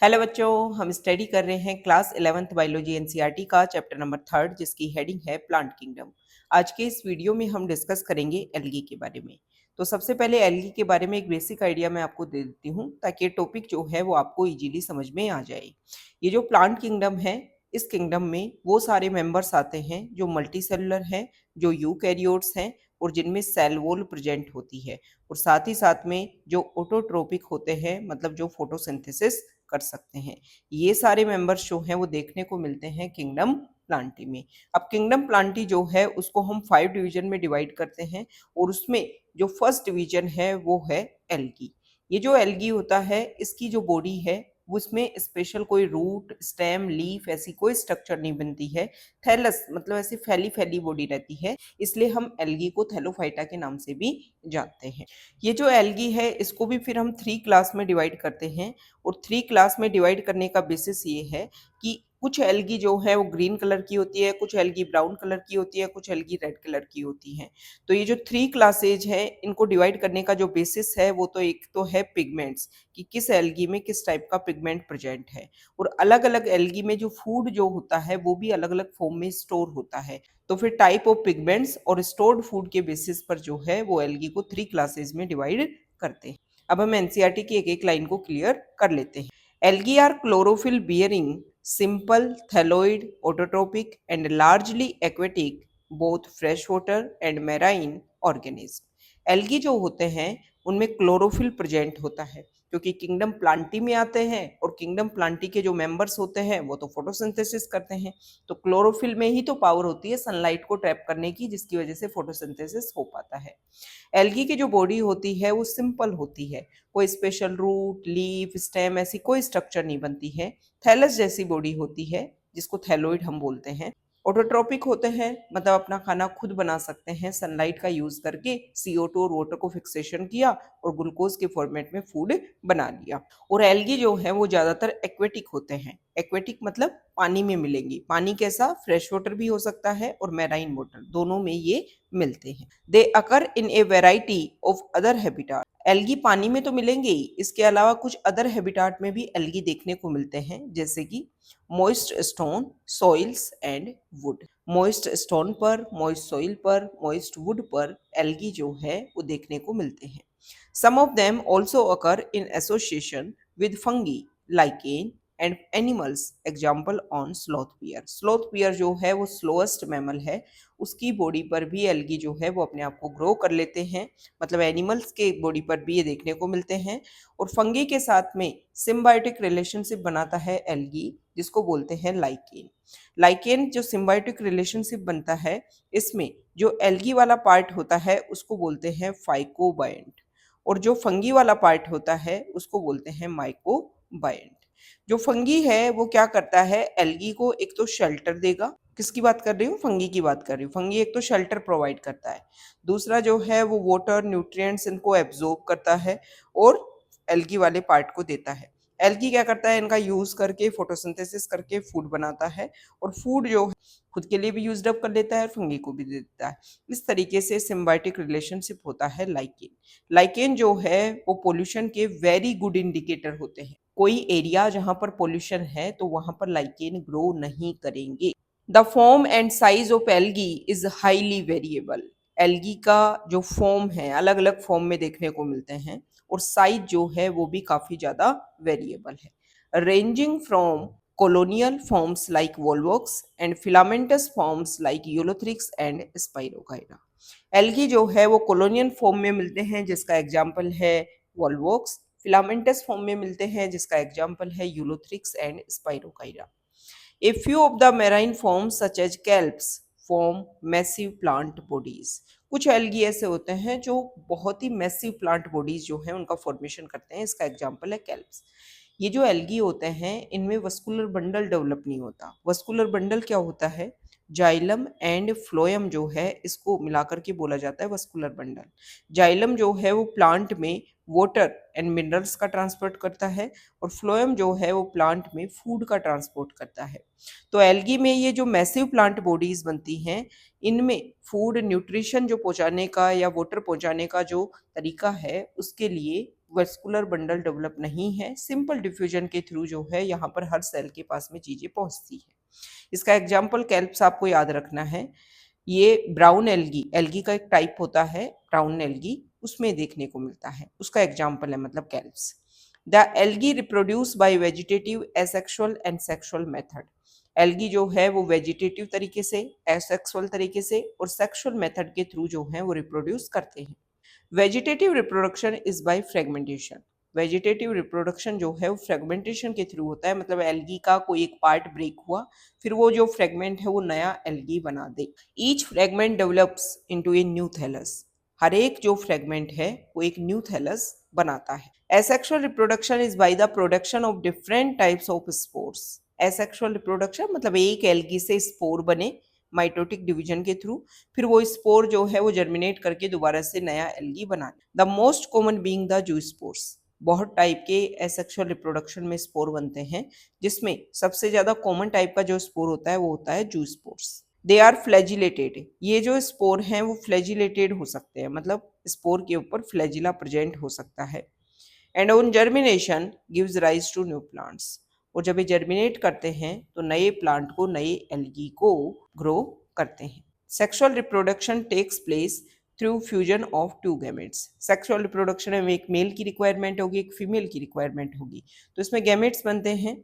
Hello बच्चों, हम study कर रहे हैं क्लास 11th बायोलॉजी एनसीईआरटी का चैप्टर नंबर 3 जिसकी हेडिंग है प्लांट किंगडम। आज के इस वीडियो में हम डिस्कस करेंगे एल्गी के बारे में। तो सबसे पहले एल्गी के बारे में एक बेसिक आइडिया मैं आपको दे देती हूँ ताकि ये टॉपिक जो है वो आपको इजीली समझ में आ जाए। ये जो प्लांट किंगडम है, इस किंगडम में वो सारे मेंबर्स आते हैं जो मल्टी सेलुलर हैं, जो यूकैरियोट्स हैं और जिनमें सेल वॉल प्रेजेंट होती है, और साथ ही साथ में जो ऑटोट्रोपिक होते हैं, मतलब जो फोटोसिंथेसिस कर सकते हैं। ये सारे मेंबर्स जो हैं वो देखने को मिलते हैं किंगडम प्लांटी में। अब किंगडम प्लांटी जो है उसको हम 5 डिवीजन में डिवाइड करते हैं, और उसमें जो फर्स्ट डिवीजन है वो है एल्गी। ये जो एल्गी होता है, इसकी जो बॉडी है वो उसमें स्पेशल कोई रूट, स्टेम, लीफ ऐसी कोई स्ट्रक्चर नहीं बनती है। थैलस मतलब ऐसी फैली फैली बॉडी रहती है, इसलिए हम एल्गी को थैलोफाइटा के नाम से भी जानते हैं। ये जो एल्गी है इसको भी फिर हम 3 क्लास में डिवाइड करते हैं, और 3 क्लास में डिवाइड करने का बेसिस ये है कि कुछ एल्गी जो है वो ग्रीन कलर की होती है, कुछ एल्गी ब्राउन कलर की होती है, कुछ एल्गी रेड कलर की होती हैं। तो ये जो 3 क्लासेज है, इनको डिवाइड करने का जो बेसिस है वो तो एक तो है पिगमेंट्स, कि किस एल्गी में किस टाइप का पिगमेंट प्रेजेंट है, और अलग अलग एल्गी में जो फूड जो होता है वो भी अलग अलग फॉर्म में स्टोर होता है। तो फिर टाइप ऑफ पिगमेंट्स और स्टोर्ड फूड के बेसिस पर जो है वो एल्गी को 3 क्लासेज में डिवाइड करते हैं। अब हम एनसीईआरटी की एक एक लाइन को क्लियर कर लेते हैं। Algae are chlorophyll bearing simple thalloid autotrophic and largely aquatic both fresh water and marine organism. Algae जो होते हैं उनमें क्लोरोफिल प्रेजेंट होता है, क्योंकि किंगडम प्लांटी में आते हैं, और किंगडम प्लांटी के जो मेंबर्स होते हैं वो तो फोटोसिंथेसिस करते हैं। तो क्लोरोफिल में ही तो पावर होती है सनलाइट को ट्रैप करने की, जिसकी वजह से फोटोसिंथेसिस हो पाता है। एल्गी की जो बॉडी होती है वो सिंपल होती है, कोई स्पेशल रूट, लीफ, स्टेम ऐसी कोई स्ट्रक्चर नहीं बनती है। थैलस जैसी बॉडी होती है जिसको थैलोइड हम बोलते हैं। ऑटोट्रोपिक होते हैं, मतलब अपना खाना खुद बना सकते हैं सनलाइट का यूज करके, CO2 और वाटर को फिक्सेशन किया और ग्लूकोज के फॉर्मेट में फूड बना लिया। और एल्गी जो है वो ज्यादातर एक्वेटिक होते हैं। एक्वेटिक मतलब पानी में मिलेंगी। पानी कैसा? फ्रेश वाटर भी हो सकता है और मैराइन वाटर, दोनों में ये मिलते हैं। They occur in a variety of other habitat. Algae पानी में तो मिलेंगे ही, इसके अलावा कुछ अदर हैबिटाट में भी एल्गी देखने को मिलते हैं, जैसे कि moist stone, soils and wood. Moist stone पर, मॉइस्ट सॉइल पर, मॉइस्ट वुड पर एल्गी जो है वो देखने को मिलते हैं। Some of them also occur in association with fungi, lichen and animals, example on sloth bear. Sloth bear जो है वो स्लोएस्ट मैमल है, उसकी बॉडी पर भी एल्गी जो है वो अपने आप को ग्रो कर लेते हैं, मतलब एनिमल्स के बॉडी पर भी ये देखने को मिलते हैं। और फंगी के साथ में सिम्बायोटिक रिलेशनशिप बनाता है एल्गी, जिसको बोलते हैं लाइकेन। लाइकेन जो सिम्बायोटिक रिलेशनशिप बनता है, इसमें जो एल्गी वाला पार्ट होता है उसको बोलते हैं फाइकोबायंट, और जो फंगी वाला पार्ट होता है उसको बोलते हैं माइकोबायंट। जो फंगी है वो क्या करता है, एल्गी को एक तो शेल्टर देगा। किसकी बात कर रही हूँ? फंगी की बात कर रही हूँ। फंगी एक तो शेल्टर प्रोवाइड करता है, दूसरा जो है वो वाटर, न्यूट्रिएंट्स इनको एब्जॉर्ब करता है और एल्गी वाले पार्ट को देता है। एल्गी क्या करता है, इनका यूज करके फोटोसिंथेसिस करके फूड बनाता है, और फूड जो है खुद के लिए भी यूज अप कर लेता है और फंगी को भी दे देता है। इस तरीके से सिम्बायोटिक रिलेशनशिप होता है लाइकेन। लाइकेन जो है वो पोल्यूशन के वेरी गुड इंडिकेटर होते हैं। कोई एरिया जहां पर पोल्यूशन है तो वहां पर लाइकेन ग्रो नहीं करेंगे। The form and size of algae is highly variable. Algae का जो फॉर्म है अलग अलग फॉर्म में देखने को मिलते हैं, और साइज जो है वो भी काफी ज्यादा वेरिएबल है, ranging from colonial forms like volvox and filamentous forms like eulothrix and spirogyra। Algae जो है वो कॉलोनियल फॉर्म में मिलते हैं, जिसका एग्जाम्पल है वॉल्वॉक्स। फिलामेंटस फॉर्म में मिलते हैं, जिसका एग्जाम्पल है Ulothrix and Spirogyra. A few of the marine forms such as kelps form massive plant bodies। कुछ एल्गी ऐसे होते हैं जो बहुत ही मैसिव प्लांट बॉडीज जो है उनका फॉर्मेशन करते हैं, इसका एग्जाम्पल है कैल्प्स। ये जो एल्गी होते हैं इनमें वस्कुलर बंडल डेवलप नहीं होता। वस्कुलर बंडल क्या होता है? जाइलम एंड फ्लोएम जो है इसको मिलाकर के बोला जाता है वस्कुलर बंडल। जाइलम जो है वो प्लांट में वाटर एंड मिनरल्स का ट्रांसपोर्ट करता है, और फ्लोएम जो है वो प्लांट में फूड का ट्रांसपोर्ट करता है। तो एल्गी में ये जो मैसिव प्लांट बॉडीज बनती हैं, इनमें फूड, न्यूट्रिशन जो पहुंचाने का या वाटर पहुंचाने का जो तरीका है उसके लिए वेस्कुलर बंडल डेवलप नहीं है, सिंपल डिफ्यूजन के थ्रू जो है यहाँ पर हर सेल के पास में चीजें पहुंचती है। इसका एग्जाम्पल कैल्प्स आपको याद रखना है। ये ब्राउन एल्गी, एल्गी का एक टाइप होता है ब्राउन एल्गी, उसमें देखने को मिलता है, उसका एग्जाम्पल है मतलब kelps. The algae reproduce by vegetative asexual and sexual method. Algae जो है वो वेजिटेटिव तरीके से, एसेक्सुअल तरीके से और सेक्सुअल मेथड के थ्रू जो है वो रिप्रोड्यूस करते हैं। Vegetative reproduction is by fragmentation. Vegetative reproduction जो है वो फ्रेगमेंटेशन के थ्रू होता है, मतलब एल्गी का कोई एक पार्ट ब्रेक हुआ, फिर वो जो फ्रेगमेंट है वो नया एल्गी बना दे। Each fragment develops into a new thallus. हर एक जो फ्रेगमेंट है वो एक न्यू थैलस बनाता है। Asexual reproduction is by the production of different types of spores. Asexual reproduction मतलब एक एल्गी से स्पोर बने माइटोटिक डिवीजन के थ्रू, फिर वो स्पोर जो है वो जर्मिनेट करके दोबारा से नया एल्गी बना। The most common being the zoospores. बहुत टाइप के एसेक्सुअल रिप्रोडक्शन में स्पोर बनते हैं, जिसमें सबसे ज्यादा कॉमन टाइप का जो स्पोर होता है वो होता है जूस्पोर्स। They are flagellated. ये जो स्पोर हैं वो फ्लैजिलेटेड हो सकते हैं, मतलब स्पोर के ऊपर फ्लैजिला प्रेजेंट हो सकता है। And on germination gives rise to new plants. और जब ये जर्मिनेट करते हैं तो नए प्लांट को, नए एल्गी को ग्रो करते हैं। Sexual reproduction takes place through fusion of two gametes. Sexual reproduction में एक मेल की रिक्वायरमेंट होगी, एक फीमेल की रिक्वायरमेंट होगी, तो इसमें गैमेट्स बनते हैं,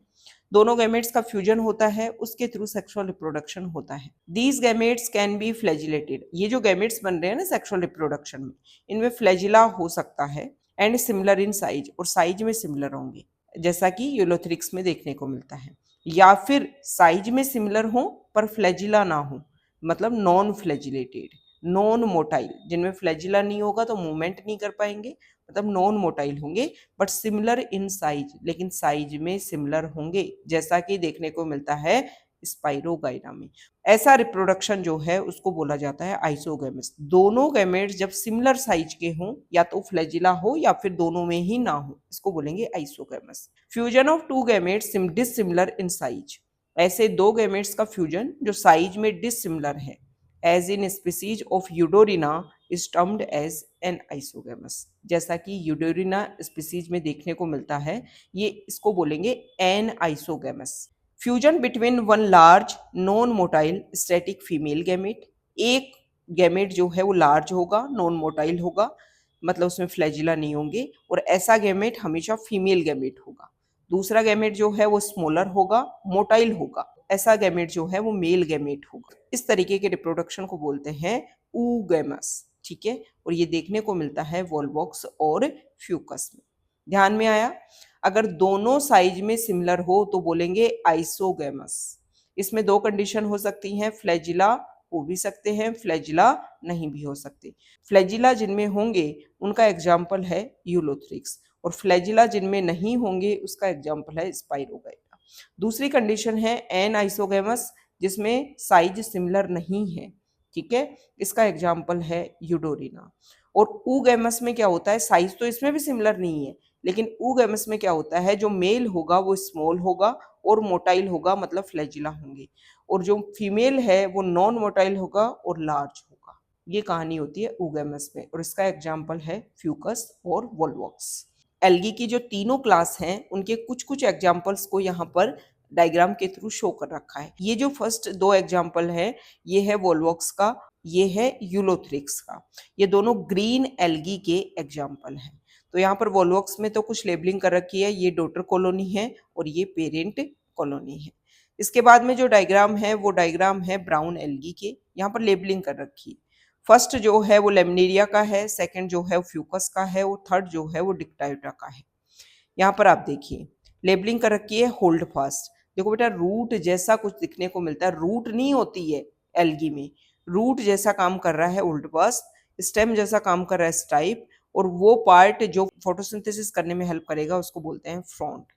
दोनों गैमेट्स का फ्यूजन होता है, उसके थ्रू सेक्सुअल रिप्रोडक्शन होता है। These gametes can be flagellated. ये जो गैमेट्स बन रहे हैं ना सेक्सुअल रिप्रोडक्शन में, इनमें फ्लैजिला हो सकता है एंड सिमिलर इन साइज, और साइज में सिमिलर होंगे जैसा कि यूलोथ्रिक्स में देखने को मिलता है, या फिर साइज में सिमिलर हो पर फ्लैजिला ना हो, मतलब नॉन फ्लैजिलेटेड, नॉन मोटाइल। जिनमें फ्लैजिला नहीं होगा तो मूवमेंट नहीं कर पाएंगे, मतलब नॉन मोटाइल होंगे, बट सिमिलर इन साइज, लेकिन साइज में सिमिलर होंगे जैसा कि देखने को मिलता है स्पाइरोगाइरा में। ऐसा रिप्रोडक्शन जो है उसको बोला जाता है आइसोगैमस। दोनों गैमेट्स जब सिमिलर साइज के हों, या तो फ्लैजिला हो या फिर दोनों में ही ना हो, इसको बोलेंगे isogamous. Fusion of two gametes dissimilar in size. ऐसे दो गैमेट्स का फ्यूजन जो साइज में डिसिमिलर है, as in species of Eudorina is termed as anisogamous. जैसा कि यूडोरिना स्पीसीज में देखने को मिलता है, ये इसको बोलेंगे anisogamous. Fusion between one large non motile static female gamete. एक गैमेट जो है वो लार्ज होगा, नॉन मोटाइल होगा, मतलब उसमें फ्लैजिला नहीं होंगे, और ऐसा गैमेट हमेशा फीमेल गैमेट होगा। दूसरा गैमेट जो है वो स्मॉलर होगा, मोटाइल होगा, ऐसा गैमेट जो है वो मेल गैमेट होगा। इस तरीके के रिप्रोडक्शन को बोलते हैं oogamous, ठीक है। और ये देखने को मिलता है वॉल्वॉक्स और फ्यूकस में। ध्यान में आया? अगर दोनों साइज में सिमिलर हो तो बोलेंगे आइसोगैमस। इसमें दो कंडीशन हो सकती हैं, फ्लैजिला हो भी सकते हैं, फ्लैजिला नहीं भी हो सकते। फ्लैजिला जिनमें होंगे उनका एग्जाम्पल है यूलोथ्रिक्स, और फ्लैजिला जिनमें नहीं होंगे उसका एग्जाम्पल है स्पाइरोगाइरा। दूसरी कंडीशन है एन आइसोगैमस, जिसमें साइज सिमिलर नहीं है, ठीक है, इसका एग्जाम्पल है यूडोरिना। और ऊगैमस में क्या होता है, साइज तो इसमें भी सिमिलर नहीं है, लेकिन oogamous में क्या होता है, जो मेल होगा वो स्मॉल होगा और मोटाइल होगा, मतलब फ्लैजिला होंगे, और जो फीमेल है वो नॉन मोटाइल होगा और लार्ज होगा। ये कहानी होती है oogamous में, और इसका एग्जाम्पल है फ्यूकस और वॉल्वॉक्स। एल्गी की जो तीनों क्लास हैं उनके कुछ कुछ एग्जाम्पल्स को यहाँ पर डायग्राम के थ्रू शो कर रखा है। ये जो फर्स्ट दो एग्जाम्पल है, ये है वॉल्वॉक्स का, ये है यूलोथ्रिक्स का। ये दोनों ग्रीन एल्गी के एग्जाम्पल हैं। तो यहाँ पर वॉल्वॉक्स में तो कुछ लेबलिंग कर रखी है, ये डॉटर कॉलोनी है और ये पेरेंट कॉलोनी है। इसके बाद में जो डायग्राम है वो डायग्राम है ब्राउन एल्गी के, यहाँ पर लेबलिंग कर रखी है। फर्स्ट जो है वो लेमनेरिया का है, सेकंड जो है फ्यूकस का है, और थर्ड जो है वो डिक्टायोटा का है। यहाँ पर आप देखिए लेबलिंग कर रखी है होल्ड फास्ट। देखो बेटा, रूट जैसा कुछ दिखने को मिलता है, रूट नहीं होती है एल्गी में, रूट जैसा काम कर रहा है होल्ड फास्ट, स्टेम जैसा काम कर रहा है स्टाइप, और वो पार्ट जो फोटोसिंथेसिस करने में हेल्प करेगा उसको बोलते हैं फ्रंट।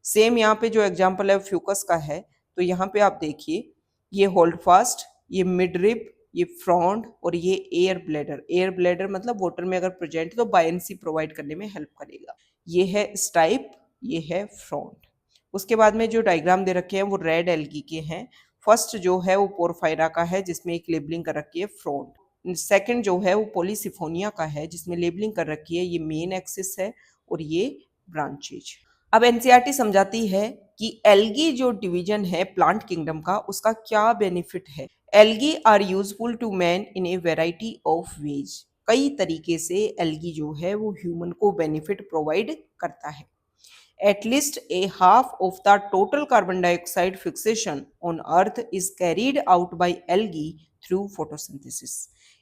सेम यहाँ पे जो एग्जांपल है फ्यूकस का है, तो यहाँ पे आप देखिए ये होल्ड फास्ट, ये मिड रिब, ये फ्रंट, और ये एयर ब्लैडर। एयर ब्लैडर मतलब वाटर में अगर प्रेजेंट है तो बायंसी प्रोवाइड करने में हेल्प करेगा। ये है स्टाइप, ये है फ्रंट। उसके बाद में जो डायग्राम दे रखे हैं वो रेड एल्गी के हैं। फर्स्ट जो है वो पोरफायरा का है जिसमें एक लेबलिंग कर रखी है फ्रंट। सेकंड जो है वो पॉलीसिफोनिया का है जिसमें लेबलिंग कर रखी है ये मेन एक्सिस है, और ये ब्रांचेज। अब एनसीईआरटी समझाती है कि एल्गी जो डिवीजन है प्लांट किंगडम का, उसका क्या बेनिफिट है। Algae are useful to man in a variety of ways. कई तरीके से एल्गी जो है वो ह्यूमन को बेनिफिट प्रोवाइड करता है। At least a half of the total carbon dioxide fixation on earth is carried out by algae through photosynthesis।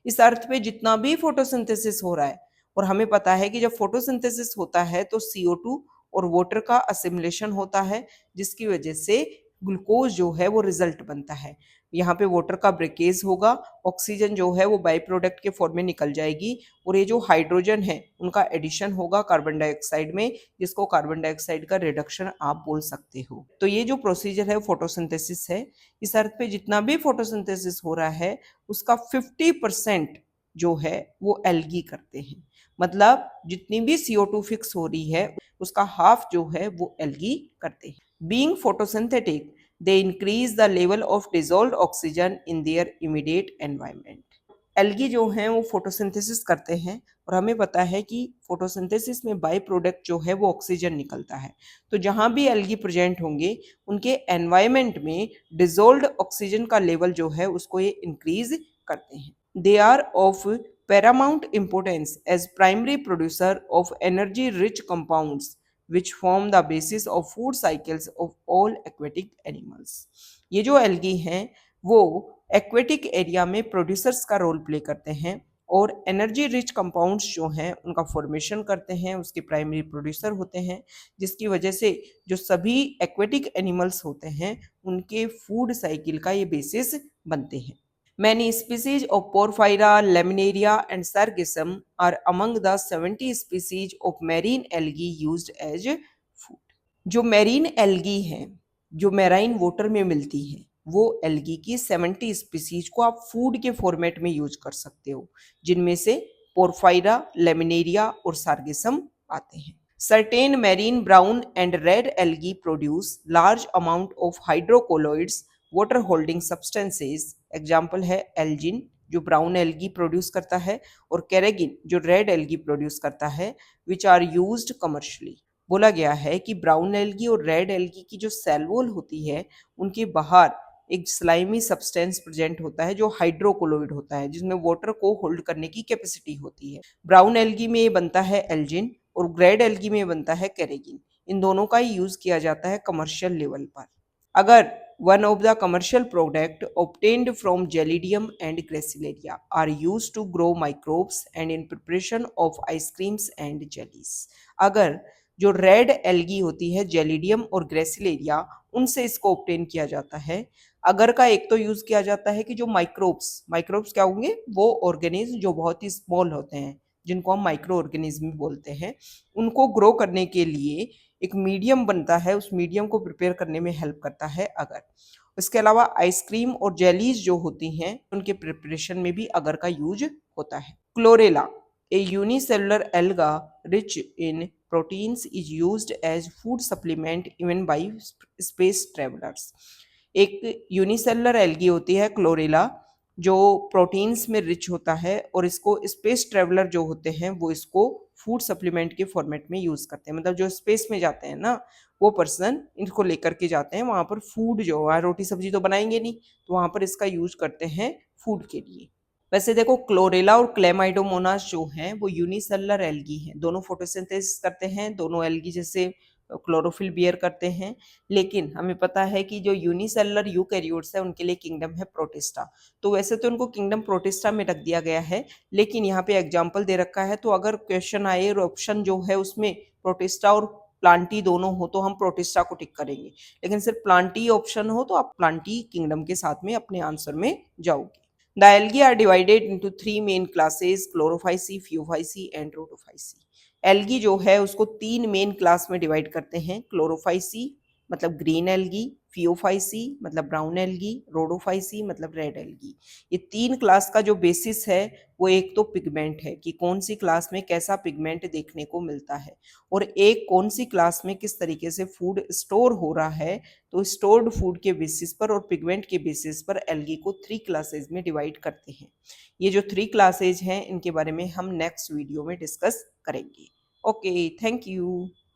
इस अर्थ पे जितना भी फोटोसिंथेसिस हो रहा है, और हमें पता है कि जब फोटोसिंथेसिस होता है तो CO2 और वाटर का असिमुलेशन होता है, जिसकी वजह से ग्लूकोज जो है वो रिजल्ट बनता है। यहाँ पे वाटर का ब्रेकेज होगा, ऑक्सीजन जो है वो बाई प्रोडक्ट के फॉर्म में निकल जाएगी, और ये जो हाइड्रोजन है उनका एडिशन होगा कार्बन डाइऑक्साइड में, जिसको कार्बन डाइऑक्साइड का रिडक्शन आप बोल सकते हो। तो ये जो प्रोसीजर है फोटोसिंथेसिस है। इस अर्थ पे जितना भी फोटोसिंथेसिस हो रहा है उसका 50% जो है वो एल्गी करते हैं। मतलब जितनी भी CO2 फिक्स हो रही है उसका हाफ जो है वो एल्गी करते हैं। Being photosynthetic they increase the level of dissolved oxygen in their immediate environment। Algae जो हैं वो फोटोसिंथेसिस करते हैं, और हमें पता है कि फोटोसिंथेसिस में बाई प्रोडक्ट जो है वो ऑक्सीजन निकलता है। तो जहां भी एल्गी प्रेजेंट होंगे उनके एनवायरमेंट में डिजोल्व्ड ऑक्सीजन का लेवल जो है उसको ये इंक्रीज करते हैं। They are of paramount importance as primary producer of energy rich compounds which form the basis of food cycles of all aquatic animals। ये जो एल्गी हैं वो एक्वेटिक एरिया में प्रोड्यूसर्स का रोल प्ले करते हैं, और एनर्जी रिच कंपाउंड्स जो हैं उनका फॉर्मेशन करते हैं, उसके प्राइमरी प्रोड्यूसर होते हैं, जिसकी वजह से जो सभी एक्वेटिक एनिमल्स होते हैं उनके फूड साइकिल का ये बेसिस बनते हैं। Many species of Porphyra, Laminaria and Sargassum are among the 70 species of marine algae used as food। जो मैरीन एल्गी हैं, जो मैराइन वाटर में मिलती हैं, वो एल्गी की 70 स्पीसीज को आप फूड के फॉर्मेट में यूज कर सकते हो, जिनमें से पोरफाइरा, लेमिनेरिया और सार्गेसम आते हैं। Certain marine brown and red algae produce large amount of hydrocolloids, water holding substances। Example है एल्जिन जो ब्राउन एल्गी प्रोड्यूस करता है, और कैरेगिन जो रेड एल्गी प्रोड्यूस करता है, विच आर यूज्ड कमर्शियली। बोला गया है कि ब्राउन एल्गी और रेड एल्गी की जो सेल वॉल होती है उनके बाहर एक स्लाइमी सब्सटेंस प्रेजेंट होता है जो हाइड्रोकोलोइड होता है, जिसमें वाटर को होल्ड करने की कैपेसिटी होती है। ब्राउन एल्गी में ये बनता है एल्जिन, और रेड एल्गी में बनता है कैरेगिन। इन दोनों का ही यूज किया जाता है कमर्शियल लेवल पर। अगर one of the commercial product obtained from Gelidium and Gracilaria are used to grow microbes and in preparation of ice creams and jellies। अगर जो रेड एल्गी होती है जेलिडियम और ग्रेसिलेरिया, उनसे इसको ऑब्टेन किया जाता है। अगर का एक तो यूज किया जाता है कि जो माइक्रोब्स क्या होंगे, वो ऑर्गेनिज्म जो बहुत ही स्मॉल होते हैं, जिनको हम माइक्रो ऑर्गेनिज्म बोलते हैं, उनको ग्रो करने के लिए एक मीडियम बनता है, उस मीडियम को प्रिपेयर करने में हेल्प करता है अगर। इसके अलावा आइसक्रीम और जेलीज जो होती हैं उनके प्रिपरेशन में भी अगर का यूज होता है। Chlorella a unicellular alga rich in proteins is used as food supplement even by space travellers. एक यूनिसेलुलर एल्गी होती है क्लोरेला जो प्रोटीन्स में रिच होता है, और इसको स्पेस ट्रेवलर जो होते हैं वो इसको फूड सप्लीमेंट के फॉर्मेट में यूज करते हैं। मतलब जो स्पेस में जाते हैं ना, वो पर्सन इनको लेकर के जाते हैं वहां पर, फूड जो है, रोटी सब्जी तो बनाएंगे नहीं, तो वहां पर इसका यूज करते हैं फूड के लिए। वैसे देखो क्लोरेला और क्लेमाइडोमोनास जो हैं वो यूनिसेलुलर एल्गी हैं, दोनों फोटोसिंथेसिस करते हैं, दोनों एल्गी जैसे क्लोरोफिल बियर करते हैं। लेकिन हमें पता है कि जो यूनिसेलुलर यूकैरियोट्स है उनके लिए किंगडम है प्रोटिस्टा। तो वैसे तो उनको किंगडम प्रोटिस्टा में रख दिया गया है, लेकिन यहाँ पे एग्जाम्पल दे रखा है, तो अगर क्वेश्चन आए और ऑप्शन जो है उसमें प्रोटिस्टा और प्लांटी दोनों हो तो हम प्रोटिस्टा को टिक करेंगे, लेकिन सिर्फ प्लांटी ऑप्शन हो तो आप प्लांटी किंगडम के साथ में अपने आंसर में जाओगे। The algae are divided into three main classes, Chlorophyceae, Phaeophyceae and Rhodophyceae। Algae जो है उसको तीन मेन क्लास में डिवाइड करते हैं। क्लोरोफाइसी मतलब ग्रीन एल्गी, फियोफाइसी मतलब ब्राउन एल्गी, रोडोफाइसी मतलब रेड एल्गी। ये तीन क्लास का जो बेसिस है वो एक तो पिगमेंट है कि कौन सी क्लास में कैसा पिगमेंट देखने को मिलता है, और एक कौन सी क्लास में किस तरीके से फूड स्टोर हो रहा है। तो स्टोर्ड फूड के बेसिस पर और पिगमेंट के बेसिस पर एल्गी को थ्री क्लासेज में डिवाइड करते हैं। ये जो थ्री क्लासेज हैं इनके बारे में हम नेक्स्ट वीडियो में डिस्कस करेंगे। Okay, thank you.